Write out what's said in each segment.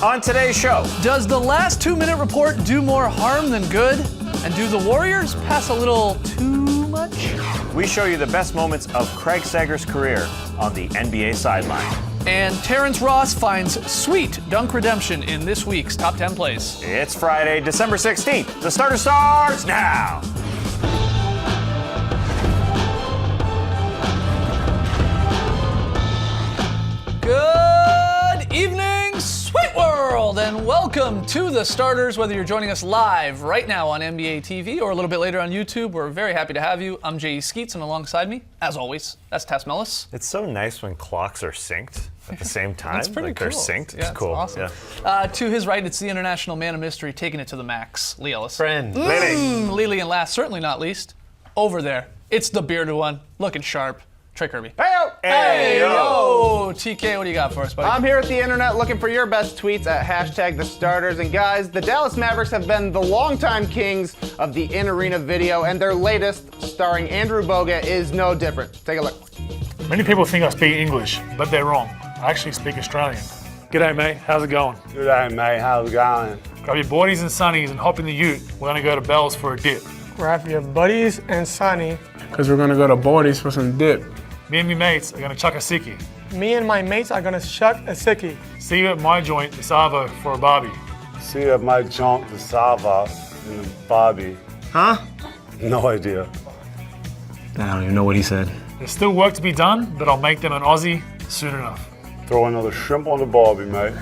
On today's show, Does the last 2-minute report do more harm than good? And do the Warriors pass a little too much? we show you the best moments of Craig Sager's career on the NBA sideline. And Terrence Ross finds sweet dunk redemption in this week's Top 10 Plays. It's Friday, December 16th. The starter starts now. Good evening, Sweet World, and welcome to The Starters. Whether you're joining us live right now on NBA TV or a little bit later on YouTube, we're very happy to have you. I'm J.E. Skeets, and alongside me, as always, that's Tess Mellis. It's so nice when clocks are synced at the same time. That's pretty like cool. They're synced. Yeah, it's cool. Awesome. Yeah. To his right, it's the international man of mystery, taking it to the max, Lee Ellis. Friend. Lily, and last, certainly not least, over there, it's the bearded one, looking sharp, Trey Kirby. Hey, yo. TK, what do you got for us, buddy? I'm here at the internet looking for your best tweets at hashtag the starters. And guys, the Dallas Mavericks have been the longtime kings of the in-arena video, and their latest, starring Andrew Bogut, is no different. Take a look. Many people think I speak English, but they're wrong. I actually speak Australian. G'day, mate. How's it going? G'day, mate. How's it going? Grab your boardies and sunnies and hop in the ute. We're gonna go to Bell's for a dip. Grab your buddies and Sunny, because we're gonna go to Bordy's for some dip. Me and my mates are gonna chuck a sickie. Me and my mates are gonna shuck a sickie. See you at my joint, the Savo, for a barbie. See you at my junk, the Sava, and the Bobby. Huh? No idea. I don't even know what he said. There's still work to be done, but I'll make them an Aussie soon enough. Throw another shrimp on the Barbie, mate.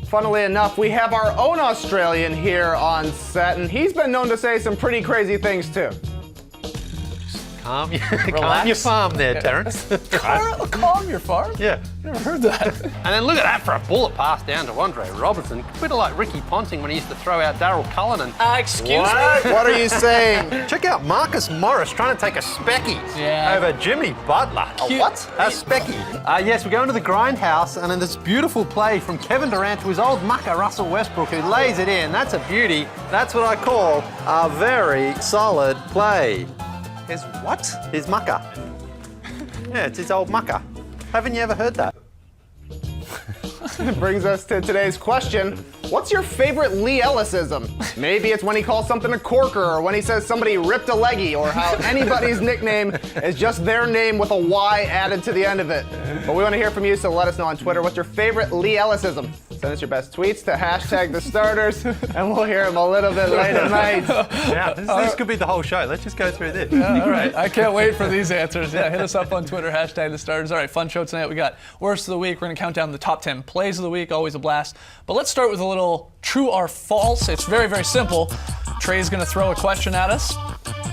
Funnily enough, we have our own Australian here on set, and he's been known to say some pretty crazy things too. Calm your farm there, Terrence. Calm your farm? Yeah. Never heard that. And then look at that for a bullet pass down to Andre Robertson. A bit like Ricky Ponting when he used to throw out Darryl Cullinan. Excuse me? What are you saying? Check out Marcus Morris trying to take a specky over Jimmy Butler. What? A specky. Yes, we're going to the grindhouse, and then this beautiful play from Kevin Durant to his old mucker Russell Westbrook, who lays it in. That's a beauty. That's what I call a very solid play. His what? His mucker. Yeah, it's his old mucker. Haven't you ever heard that? Brings us to today's question. What's your favorite Lee Ellisism? Maybe it's when he calls something a corker, or when he says somebody ripped a leggy, or how anybody's nickname is just their name with a Y added to the end of it. But we want to hear from you, so let us know on Twitter. What's your favorite Lee Ellisism? Send us your best tweets to hashtag the starters, and we'll hear them a little bit later tonight. Yeah, this could be the whole show. Let's just go through this. Yeah, all right. I can't wait for these answers. Yeah, hit us up on Twitter, hashtag the starters. All right, fun show tonight. We got worst of the week. We're going to count down the top 10 plays of the week. Always a blast. But let's start with a little true or false. It's very, very simple. Trey's going to throw a question at us.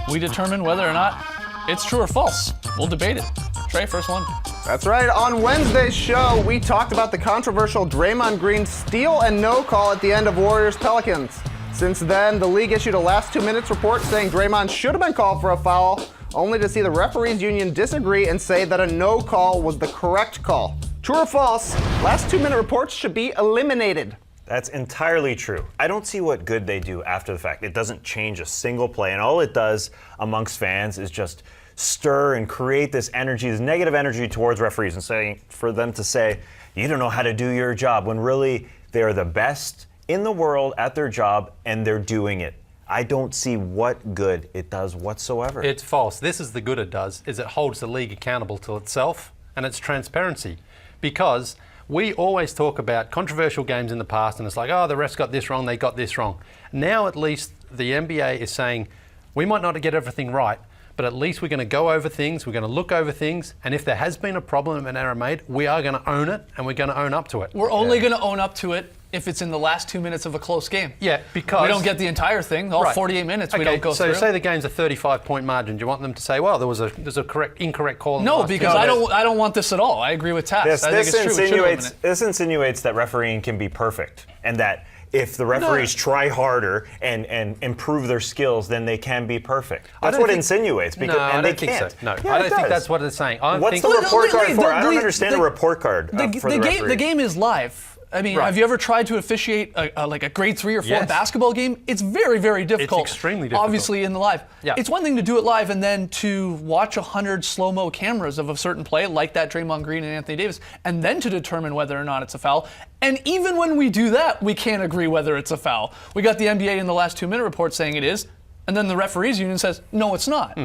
We determine whether or not it's true or false. We'll debate it. Trey, first one. That's right. On Wednesday's show, we talked about the controversial Draymond Green steal and no call at the end of Warriors-Pelicans. Since then, the league issued a last 2 minutes report saying Draymond should have been called for a foul, only to see the referees union disagree and say that a no call was the correct call. True or false, last 2 minute reports should be eliminated. That's entirely true. I don't see what good they do after the fact. It doesn't change a single play, and all it does amongst fans is just stir and create this energy, this negative energy towards referees, and saying for them to say, you don't know how to do your job, when really they are the best in the world at their job and they're doing it. I don't see what good it does whatsoever. It's false. This is the good it does, is it holds the league accountable to itself, and it's transparency. Because we always talk about controversial games in the past, and it's like, oh, the refs got this wrong, they got this wrong. Now at least the NBA is saying, we might not get everything right, but at least we're going to go over things, we're going to look over things, and if there has been a problem, an error made, we are going to own it, and we're going to own up to it. We're only going to own up to it if it's in the last 2 minutes of a close game. Yeah, because we don't get the entire thing, all 48 minutes we don't go through. So say the game's a 35-point margin. Do you want them to say, well, there's a incorrect call? No, because I don't want this at all. I agree with Tass. I think it's true. This insinuates that refereeing can be perfect, and that if the referees try harder and improve their skills, then they can be perfect. That's what it insinuates. Because, I don't think so. No, I don't think that's what it's saying. What's the report card for? I don't understand a report card for the referee. The game is live. I mean, Right. have you ever tried to officiate like a grade 3 or 4 Yes. basketball game? It's very, very difficult. extremely difficult. Obviously, in the live. Yeah. It's one thing to do it live and then to watch 100 slow-mo cameras of a certain play, like that Draymond Green and Anthony Davis, and then to determine whether or not it's a foul. And even when we do that, we can't agree whether it's a foul. We got the NBA in the last 2-minute report saying it is, and then the referees union says, no, it's not.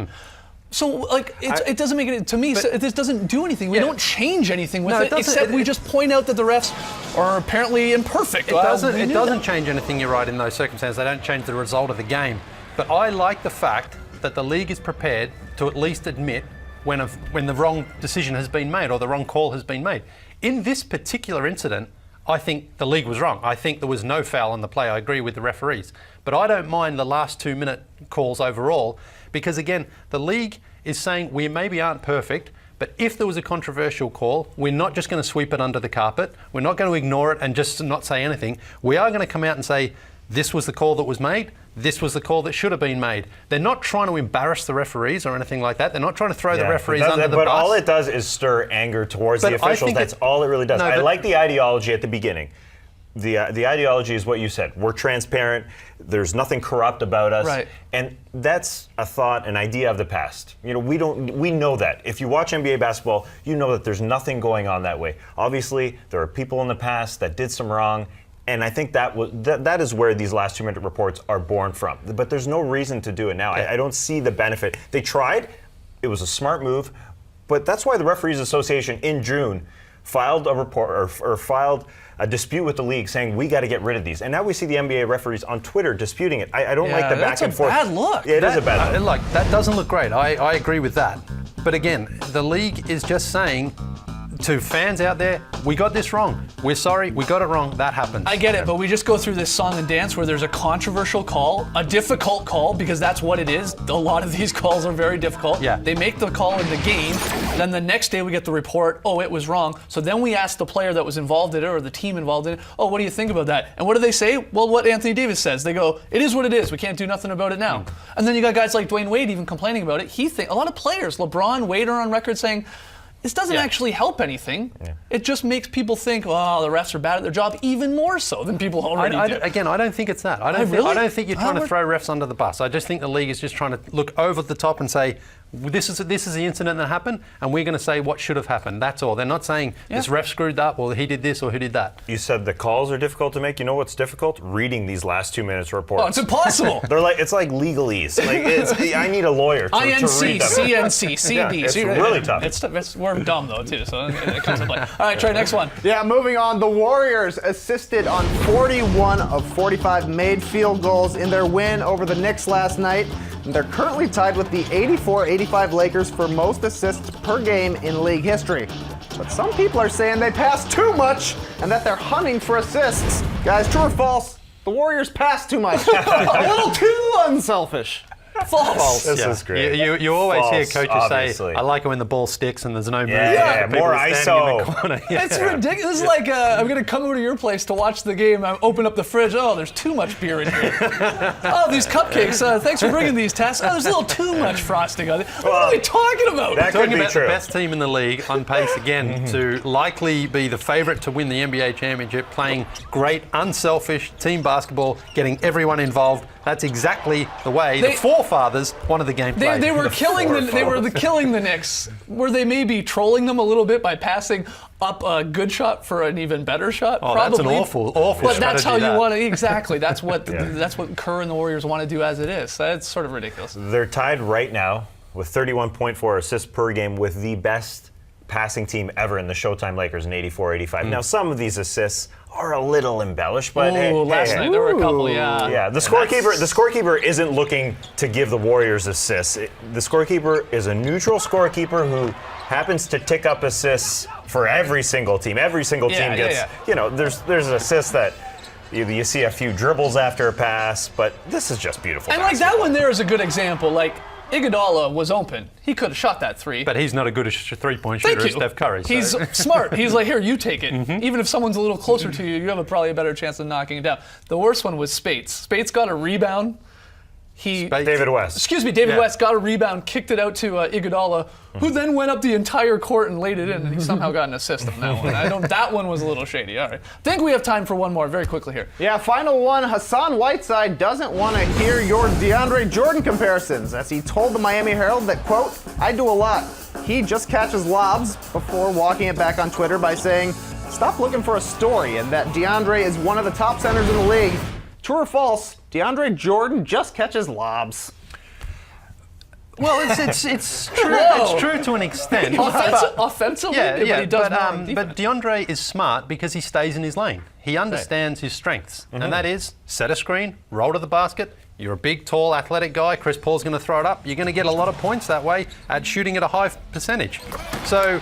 So, like, it doesn't make it, to me, this doesn't do anything. We Yeah. don't change anything with No, it it, doesn't- except we just point out that the refs are apparently imperfect. It Well, doesn't. we It knew doesn't that. change anything. You're right in those circumstances. They don't change the result of the game. But I like the fact that the league is prepared to at least admit when the wrong decision has been made or the wrong call has been made. In this particular incident, I think the league was wrong. I think there was no foul on the play. I agree with the referees. But I don't mind the last 2-minute calls overall because, again, the league is saying we maybe aren't perfect, but if there was a controversial call, we're not just going to sweep it under the carpet. We're not going to ignore it and just not say anything. We are going to come out and say, this was the call that was made. This was the call that should have been made. They're not trying to embarrass the referees or anything like that. They're not trying to throw the referees under the but bus. all it does is stir anger towards But the I officials. think That's all it really does. No, I but- like the ideology at the beginning. The ideology is what you said. We're transparent. There's nothing corrupt about us. Right. And that's a thought, an idea of the past. You know, we know that. If you watch NBA basketball, you know that there's nothing going on that way. Obviously, there are people in the past that did some wrong. And I think that is where these last 2-minute reports are born from. But there's no reason to do it now. I don't see the benefit. They tried. It was a smart move. But that's why the Referees Association in June filed a report or filed a dispute with the league saying we got to get rid of these. And now we see the NBA referees on Twitter disputing it. I don't like the back that's and a forth. bad look. Yeah, it is a bad look. Like, that doesn't look great. I agree with that. But again, the league is just saying to fans out there, we got this wrong. We're sorry, we got it wrong. That happens. I get it, but we just go through this song and dance where there's a controversial call, a difficult call, because that's what it is. A lot of these calls are very difficult. Yeah. They make the call in the game, then the next day we get the report, oh, it was wrong. So then we ask the player that was involved in it or the team involved in it, oh, what do you think about that? And what do they say? Well, what Anthony Davis says. They go, it is what it is. We can't do nothing about it now. And then you got guys like Dwayne Wade even complaining about it. A lot of players, LeBron, Wade are on record saying, this doesn't actually help anything. It just makes people think, oh, the refs are bad at their job, even more so than people already do. Again, I don't think it's that. I don't think you're trying to throw refs under the bus. I just think the league is just trying to look over the top and say, this is the incident that happened, and we're going to say what should have happened. That's all. They're not saying this ref screwed up, or he did this, or he did that. You said the calls are difficult to make. You know what's difficult? Reading these last 2 minutes reports. Oh, it's impossible. It's like legalese. I need a lawyer to read INC, them. CNC, CD. Yeah, it's really tough. We're dumb though too, so it comes into play. All right, try next one. Yeah, moving on. The Warriors assisted on 41 of 45 made field goals in their win over the Knicks last night. And they're currently tied with the 84-85 Lakers for most assists per game in league history. But some people are saying they pass too much and that they're hunting for assists. Guys, true or false? The Warriors pass too much. A little too unselfish. False. This is great. You always hear False, coaches obviously. say, I like it when the ball sticks and there's no movement. Yeah, People more are standing in the ISO. corner. It's ridiculous. It's like I'm going to come over to your place to watch the game. I open up the fridge. Oh, there's too much beer in here. Oh, these cupcakes. Thanks for bringing these, Tess. Oh, there's a little too much frosting on it. What are we talking about? That could Talking be about true. the best team in the league, on pace again to likely be the favourite to win the NBA championship, playing great, unselfish team basketball, getting everyone involved. That's exactly the way the forefathers wanted the game played. They were killing the Knicks. Were they maybe trolling them a little bit by passing up a good shot for an even better shot? Oh, Probably. that's an awful But that's how strategy, you want to. Exactly. That's what that's what Kerr and the Warriors want to do as it is. That's sort of ridiculous. They're tied right now with 31.4 assists per game with the best passing team ever in the Showtime Lakers in 84-85. Now, some of these assists are a little embellished, but Last night there were a couple. Yeah. The scorekeeper isn't looking to give the Warriors assists. The scorekeeper is a neutral scorekeeper who happens to tick up assists for every single team. Every single team gets, there's assists that you see a few dribbles after a pass, but this is just beautiful. And like that one there is a good example. Like Iguodala was open. He could have shot that three. But he's not a good three-point Thank shooter you. as Steph Curry. So. He's smart. He's like, here, you take it. Even if someone's a little closer to you, you have probably a better chance of knocking it down. The worst one was Spates. Spates got a rebound. David West. Excuse me, David Yeah. West got a rebound, kicked it out to Iguodala, who then went up the entire court and laid it in, and he somehow got an assist on that one. That one was a little shady. All right. I think we have time for one more very quickly here. Yeah, final one. Hassan Whiteside doesn't want to hear your DeAndre Jordan comparisons, as he told the Miami Herald that, quote, "I do a lot. He just catches lobs," before walking it back on Twitter by saying, "Stop looking for a story," and that DeAndre is one of the top centers in the league. True or false, DeAndre Jordan just catches lobs. Well, it's true. Whoa. It's true to an extent. Offensively, Yeah, but yeah, he does more on but defense. DeAndre is smart because he stays in his lane. He understands his strengths, and that is set a screen, roll to the basket. You're a big, tall, athletic guy. Chris Paul's going to throw it up. You're going to get a lot of points that way at shooting at a high percentage. So,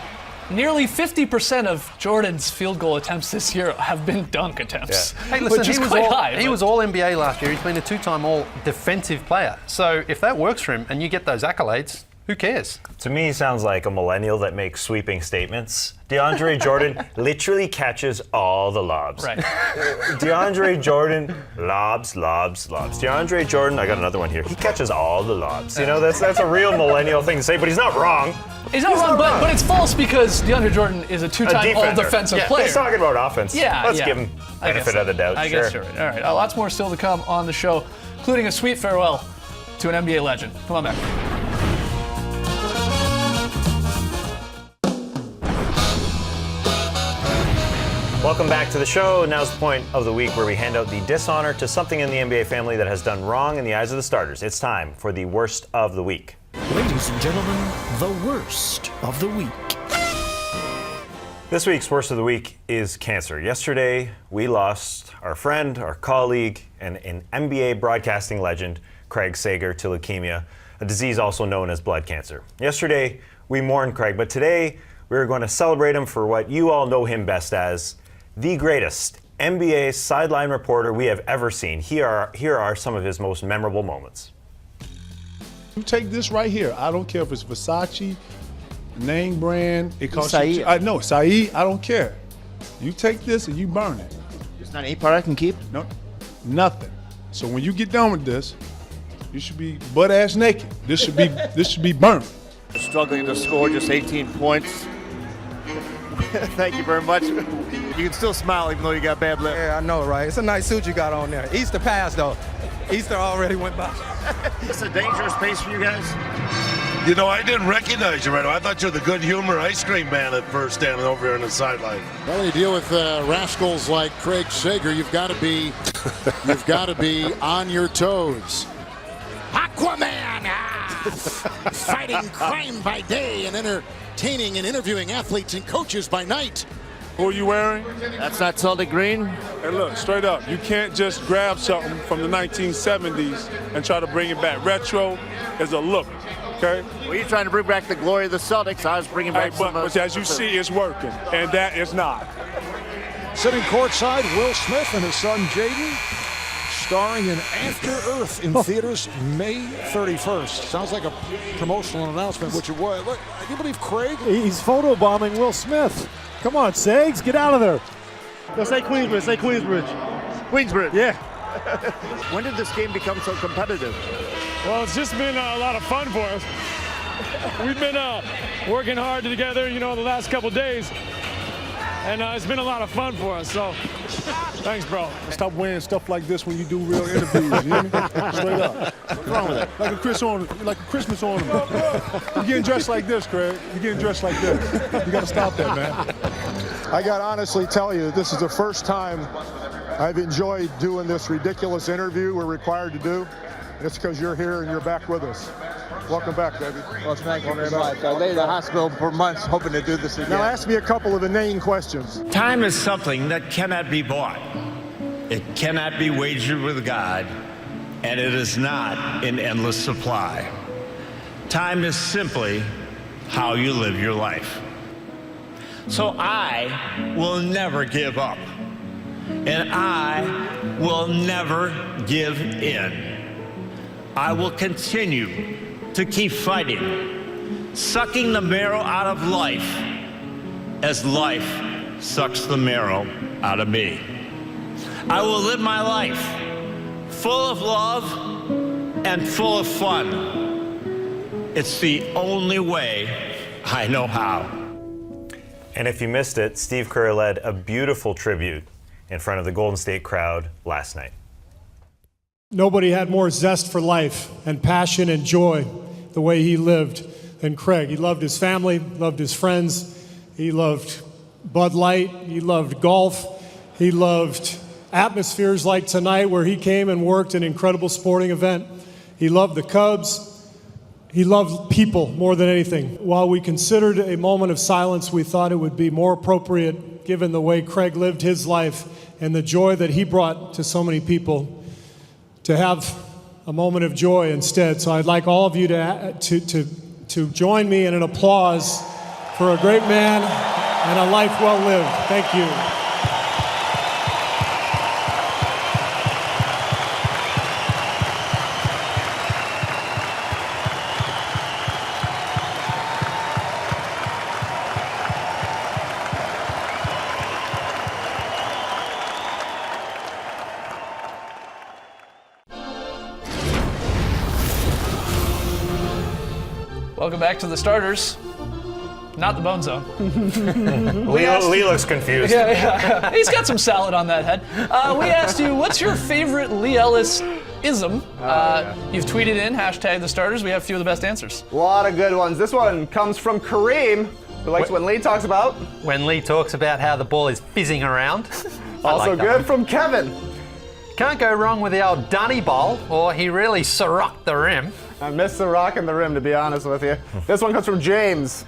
Nearly 50% of Jordan's field goal attempts this year have been dunk attempts, hey, listen, which is he was quite all, high. he but- was all NBA last year. He's been a two-time all defensive player. So if that works for him and you get those accolades, who cares? To me, he sounds like a millennial that makes sweeping statements. DeAndre Jordan literally catches all the lobs. Right. DeAndre Jordan, lobs. DeAndre Jordan, I got another one here. He catches all the lobs. You know, that's a real millennial thing to say, but he's not wrong. He's not wrong, but it's false because DeAndre Jordan is a two-time defender. all-defensive player. He's talking about offense. Yeah, Let's yeah. give him I guess benefit so. of the doubt. I sure. guess you're right. All right, lots more still to come on the show, including a sweet farewell to an NBA legend. Come on back. Welcome back to the show. Now's the point of the week where we hand out the dishonor to something in the NBA family that has done wrong in the eyes of the starters. It's time for the worst of the week. Ladies and gentlemen, the worst of the week. This week's worst of the week is cancer. Yesterday, we lost our friend, our colleague, and an NBA broadcasting legend, Craig Sager, to leukemia, a disease also known as blood cancer. Yesterday, we mourned Craig, but today, we're going to celebrate him for what you all know him best as, the greatest NBA sideline reporter we have ever seen. Here are some of his most memorable moments. You take this right here. I don't care if it's Versace, name brand. It costs you. Saeed. I know, Saeed. I don't care. You take this and you burn it. It's not any part I can keep. No, nothing. So when you get done with this, you should be butt ass naked. This should be burnt. Struggling to score just 18 points. Thank you very much. You can still smile even though you got bad lips. Yeah, I know, right? It's a nice suit you got on there. Easter passed, though. Easter already went by. It's a dangerous pace for you guys. You know, I didn't recognize you right away. I thought you were the good humor ice cream man at first, standing over here on the sideline. Well, you deal with rascals like Craig Sager. You've got to be on your toes. Aquaman, fighting crime by day and entertaining and interviewing athletes and coaches by night. Who are you wearing? That's not Celtic green. Hey, look, straight up. You can't just grab something from the 1970s and try to bring it back. Retro is a look, okay? Well, you're trying to bring back the glory of the Celtics. I was bringing back But as you see, it's working, and that is not. Sitting courtside, Will Smith and his son Jaden, starring in After Earth in theaters May 31st. Sounds like a promotional announcement, which it was. Look, can you believe Craig? He's photobombing Will Smith. Come on, Sags, get out of there. Go say Queensbridge, say Queensbridge. Queensbridge. Yeah. When did this game become so competitive? Well, it's just been a lot of fun for us. We've been working hard together, the last couple days. And it's been a lot of fun for us, so thanks, bro. Stop wearing stuff like this when you do real interviews, you hear me? Straight up. What's wrong with that? Like a Christmas ornament. You're getting dressed like this, Craig. You're getting dressed like this. You got to stop that, man. I got to honestly tell you, this is the first time I've enjoyed doing this ridiculous interview we're required to do. It's because you're here and you're back with us. Welcome back, baby. Well, thank you very much. I lay in the hospital for months hoping to do this again. Now ask me a couple of inane questions. Time is something that cannot be bought. It cannot be wagered with God, and it is not in endless supply. Time is simply how you live your life. So I will never give up, and I will never give in. I will continue to keep fighting, sucking the marrow out of life as life sucks the marrow out of me. I will live my life full of love and full of fun. It's the only way I know how. And if you missed it, Steve Kerr led a beautiful tribute in front of the Golden State crowd last night. Nobody had more zest for life and passion and joy the way he lived than Craig. He loved his family, loved his friends, he loved Bud Light, he loved golf, he loved atmospheres like tonight where he came and worked an incredible sporting event. He loved the Cubs. He loved people more than anything. While we considered a moment of silence, we thought it would be more appropriate, given the way Craig lived his life and the joy that he brought to so many people, to have a moment of joy instead. So I'd like all of you to join me in an applause for a great man and a life well lived. Thank you. Welcome back to the starters. Not the Bone Zone. Lee looks confused. Yeah. He's got some salad on that head. We asked you, what's your favorite Lee Ellis-ism? You've tweeted in, hashtag the starters. We have a few of the best answers. A lot of good ones. This one comes from Kareem, who likes when Lee talks about. When Lee talks about how the ball is fizzing around. Also like good from Kevin. Can't go wrong with the old Dunny ball, or he really rocked the rim. I miss the rock and the rim, to be honest with you. This one comes from James.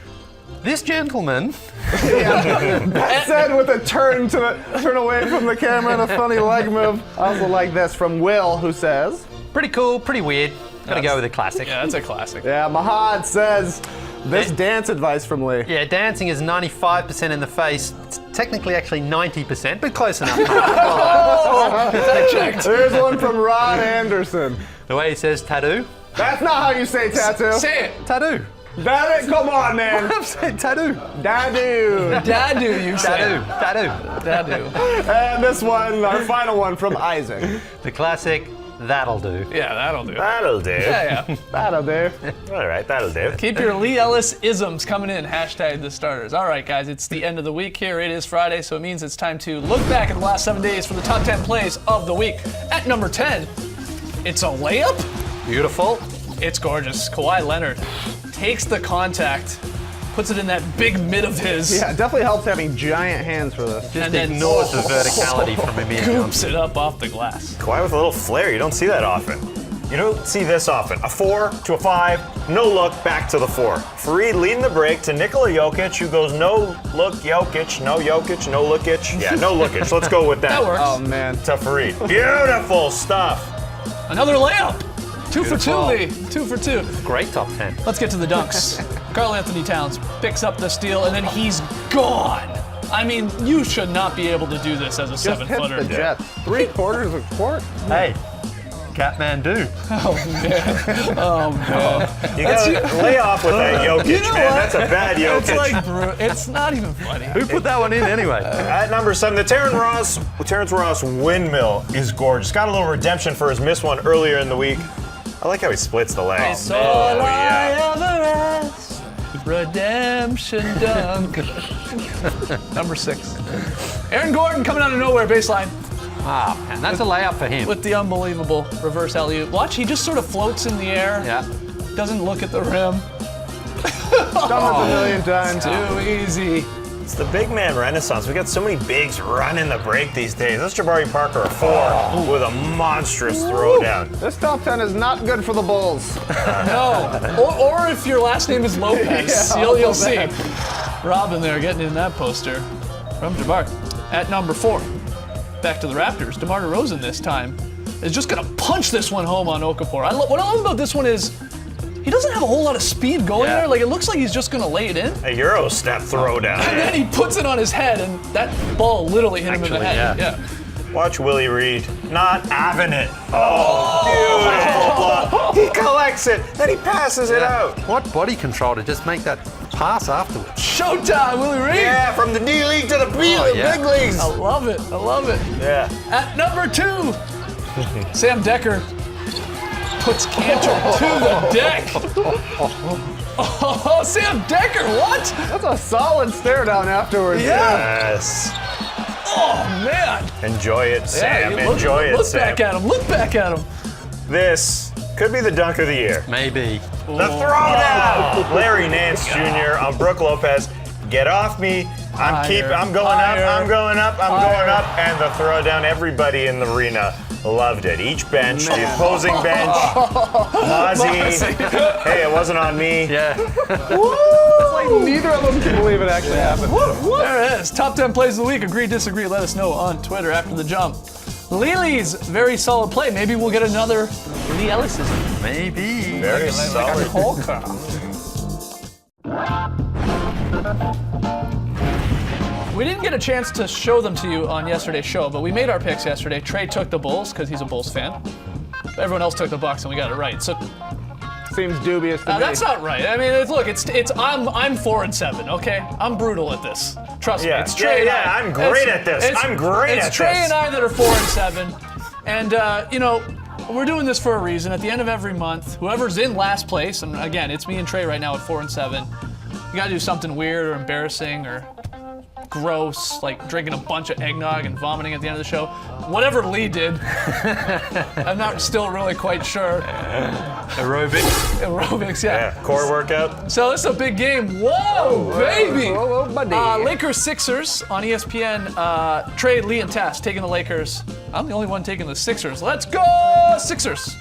This gentleman. That said with a turn away from the camera and a funny leg move. I also like this from Will, who says, pretty cool, pretty weird. Gotta go with a classic. Yeah, that's a classic. Yeah, Mahad says, this dance advice from Lee. Yeah, dancing is 95% in the face. It's technically actually 90%, but close enough. That checked. There's one from Rod Anderson. The way he says tattoo. That's not how you say tattoo. Say it. Tattoo. That it? Come on, man. I'm saying tattoo. Dadu. Dadu, you say. Tattoo. And this one, our final one from Isaac. The classic, that'll do. Yeah, that'll do. That'll do. Yeah. That'll do. All right, that'll do. Keep your Lee Ellis-isms coming in, hashtag the starters. All right, guys, it's the end of the week here. It is Friday, so it means it's time to look back at the last 7 days for the top 10 plays of the week. At number 10, it's a layup. Beautiful. It's gorgeous. Kawhi Leonard takes the contact, puts it in that big mid of his. Yeah, it definitely helps having giant hands for this. Just ignores the verticality from Amir Scoops Johnson. it up off the glass. Kawhi with a little flair. You don't see that often. You don't see this often. A 4 to a 5, no look, back to the 4. Fareed leading the break to Nikola Jokic, who goes no look Jokic, no Jokic, no lookage. Yeah, no lookage. Let's go with that. That works. Oh, man. To Fareed. Beautiful stuff. Another layup. 2 for 2, Lee. 2 for 2. Great top 10. Let's get to the dunks. Karl Anthony Towns picks up the steal, and then he's gone. I mean, you should not be able to do this as a Just hits 7-footer. the Jets. 3/4 of court. Hey, Catmandu. Oh, man. Oh, man. You gotta lay off with that Jokic, You know man. what? That's a bad Jokic. It's like, it's not even funny. Who put that one in anyway? At number 7, the Terrence Ross windmill is gorgeous. Got a little redemption for his missed one earlier in the week. I like how he splits the legs. It's all I ever ask. Redemption dunk. Number 6. Aaron Gordon coming out of nowhere, baseline. Wow, man, that's a layup for him. With the unbelievable reverse alley-oop. Watch, he just sort of floats in the air. Yeah. Doesn't look at the rim. Done this a million times. Too easy. It's the big man renaissance. We got so many bigs running the break these days. That's Jabari Parker, a 4 with a monstrous throwdown. This top 10 is not good for the Bulls. No. Or if your last name is Lopez, Yeah, you'll see. Robin there getting in that poster from Jabari. At number 4, back to the Raptors. DeMar DeRozan this time is just going to punch this one home on Okafor. What I love about this one is he doesn't have a whole lot of speed going there. Like, it looks like he's just going to lay it in. A Euro step throwdown. And then he puts it on his head, and that ball literally hit him in the head. Yeah. Watch Willie Reed not having it. Oh, beautiful block. He collects it, then he passes it out. What body control to just make that pass afterwards? Showtime, Willie Reed. Yeah, from the D League to the big leagues. I love it. I love it. Yeah. At number 2, Sam Decker puts Cantor to the deck. Oh, Sam Decker, what? That's a solid stare down afterwards. Yeah. Yes. Oh, man. Enjoy it, Sam. Yeah, Enjoy it, Look Sam. back at him. Look back at him. This could be the dunk of the year. Maybe. The throwdown! Larry Nance Jr. on Brooke Lopez. Get off me. I'm going up, and the throwdown. Everybody in the arena loved it. Each bench, the opposing bench, Mozzie. Hey, it wasn't on me. Yeah. It's like neither of them can believe it actually happened. There it is. Top 10 plays of the week. Agree, disagree. Let us know on Twitter after the jump. Lily's very solid play. Maybe we'll get another Lee Ellisism. Maybe. Very solid. We didn't get a chance to show them to you on yesterday's show, but we made our picks yesterday. Trey took the Bulls because he's a Bulls fan. Everyone else took the Bucks, and we got it right. So seems dubious to me. That's not right. I mean, look, I'm 4-7. Okay, I'm brutal at this. Trust me. It's Trey. I'm great at this. It's Trey and I that are 4-7, and we're doing this for a reason. At the end of every month, whoever's in last place, and again, it's me and Trey right now at 4-7. You gotta do something weird or embarrassing or gross, like drinking a bunch of eggnog and vomiting at the end of the show. Whatever Lee did, I'm not still really quite sure. Aerobics, yeah. Core workout. So this is a big game. Whoa, baby! Whoa, buddy. Lakers Sixers on ESPN. Trey, Lee, and Tass taking the Lakers. I'm the only one taking the Sixers. Let's go, Sixers!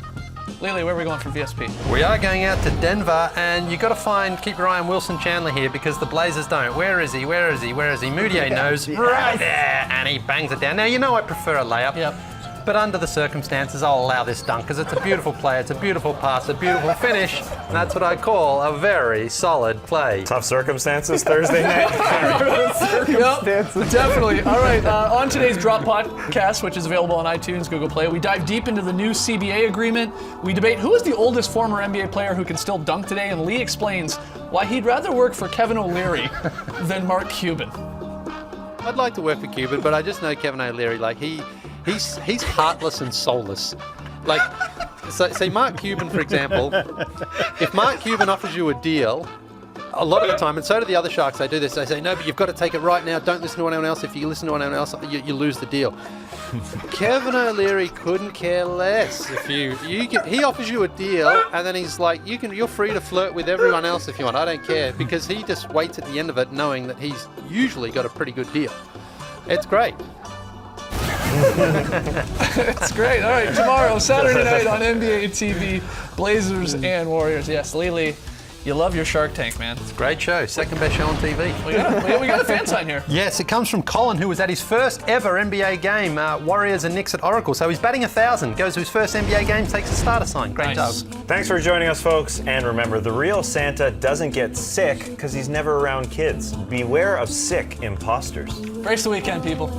Lily, where are we going for VSP? We are going out to Denver, and you've got to keep your eye on Wilson Chandler here because the Blazers don't. Where is he? Moutier knows. Right there, and he bangs it down. Now, you know I prefer a layup. Yep. But under the circumstances, I'll allow this dunk because it's a beautiful play, it's a beautiful pass, a beautiful finish, and that's what I call a very solid play. Tough circumstances Thursday night. Yep, definitely. All right, on today's Drop podcast, which is available on iTunes, Google Play, we dive deep into the new CBA agreement. We debate who is the oldest former NBA player who can still dunk today, and Lee explains why he'd rather work for Kevin O'Leary than Mark Cuban. I'd like to work for Cuban, but I just know Kevin O'Leary, like he's heartless and soulless. Like, say Mark Cuban, for example, if Mark Cuban offers you a deal, a lot of the time, and so do the other Sharks, they do this, they say, no, but you've got to take it right now, don't listen to anyone else. If you listen to anyone else, you lose the deal. Kevin O'Leary couldn't care less. If he offers you a deal, and then he's like, you're free to flirt with everyone else if you want, I don't care, because he just waits at the end of it knowing that he's usually got a pretty good deal. It's great. It's great. All right, tomorrow, Saturday night on NBA TV, Blazers and Warriors. Yes, Lily, you love your Shark Tank, man. It's a great show. Second best show on TV. We got a fan sign here. Yes, it comes from Colin, who was at his first ever NBA game, Warriors and Knicks at Oracle. So he's batting 1,000, goes to his first NBA game, takes a starter sign. Great job. Thanks for joining us, folks. And remember, the real Santa doesn't get sick because he's never around kids. Beware of sick imposters. Brace the weekend, people.